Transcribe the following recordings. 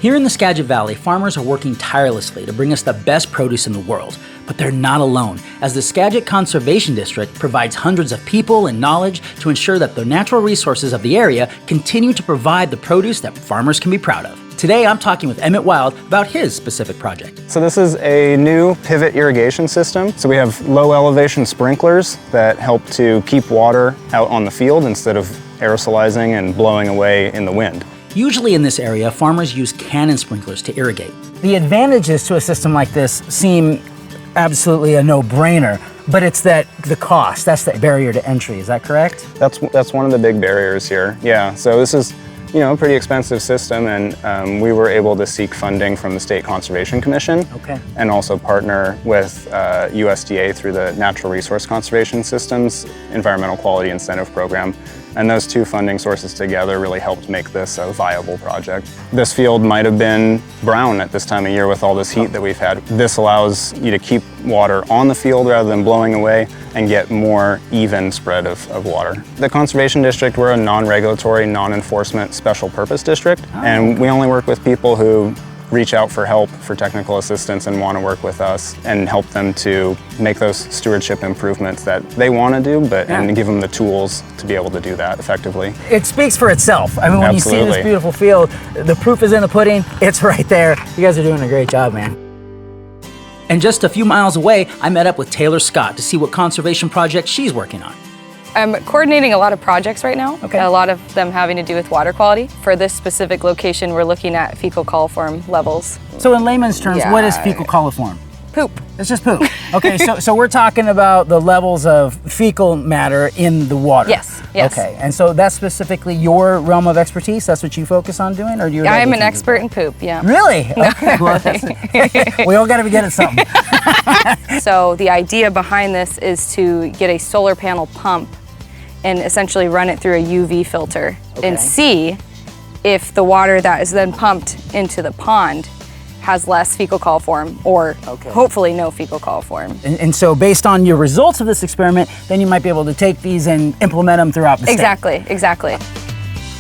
Here in the Skagit Valley, farmers are working tirelessly to bring us the best produce in the world. But they're not alone, as the Skagit Conservation District provides hundreds of people and knowledge to ensure that the natural resources of the area continue to provide the produce that farmers can be proud of. Today, I'm talking with Emmett Wild about his specific project. So this is a new pivot irrigation system. So we have low elevation sprinklers that help to keep water out on the field instead of aerosolizing and blowing away in the wind. Usually in this area, farmers use cannon sprinklers to irrigate. The advantages to a system like this seem absolutely a no-brainer, but it's that the cost, that's the barrier to entry, is that correct? That's one of the big barriers here. Yeah, so this is a pretty expensive system, and we were able to seek funding from the State Conservation Commission. Okay. And also partner with USDA through the Natural Resource Conservation Systems Environmental Quality Incentive Program. And those two funding sources together really helped make this a viable project. This field might have been brown at this time of year with all this heat that we've had. This allows you to keep water on the field rather than blowing away and get more even spread of water. The Conservation District, we're a non-regulatory, non-enforcement special purpose district, and we only work with people who reach out for help, for technical assistance, and want to work with us and help them to make those stewardship improvements that they want to do, and give them the tools to be able to do that effectively. It speaks for itself. I mean, when Absolutely. you see this beautiful field, the proof is in the pudding. It's right there. You guys are doing a great job, man. And just a few miles away, I met up with Taylor Scott to see what conservation project she's working on. I'm coordinating a lot of projects right now, Okay. a lot of them having to do with water quality. For this specific location, we're looking at fecal coliform levels. So in layman's terms, what is fecal coliform? Poop. It's just poop. Okay, so we're talking about the levels of fecal matter in the water. Yes, yes. Okay, and so that's specifically your realm of expertise? That's what you focus on doing? Or do you? I'm an expert in poop, yeah. Really? Okay, well, we all gotta be good at something. So the idea behind this is to get a solar panel pump and essentially run it through a UV filter and see if the water that is then pumped into the pond has less fecal coliform or hopefully no fecal coliform. And so based on your results of this experiment, then you might be able to take these and implement them throughout the state. Exactly.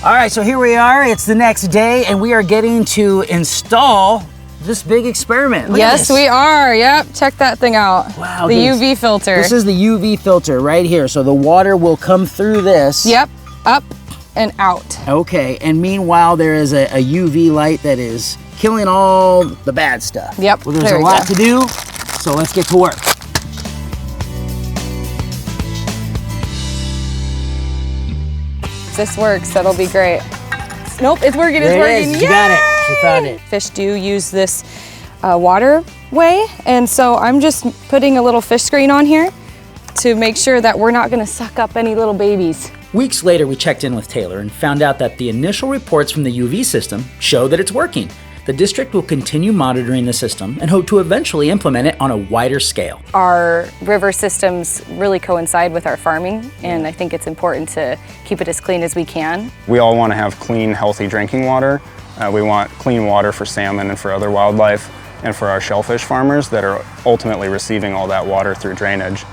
All right, so here we are. It's the next day and we are getting to install this big experiment. Look at Yes, this. we are. Yep, check that thing out. Wow. The UV filter. This is the UV filter right here. So the water will come through this. Yep, up and out. Okay, and meanwhile there is a UV light that is killing all the bad stuff. Yep, Well, there's there a we lot go. to do, so let's get to work. If this works, that'll be great. Nope, it's working, it's There it working. is. You got it. She found it. Fish do use this waterway, and so I'm just putting a little fish screen on here to make sure that we're not gonna suck up any little babies. Weeks later, we checked in with Taylor and found out that the initial reports from the UV system show that it's working. The district will continue monitoring the system and hope to eventually implement it on a wider scale. Our river systems really coincide with our farming, and I think it's important to keep it as clean as we can. We all want to have clean, healthy drinking water. We want clean water for salmon and for other wildlife, and for our shellfish farmers that are ultimately receiving all that water through drainage.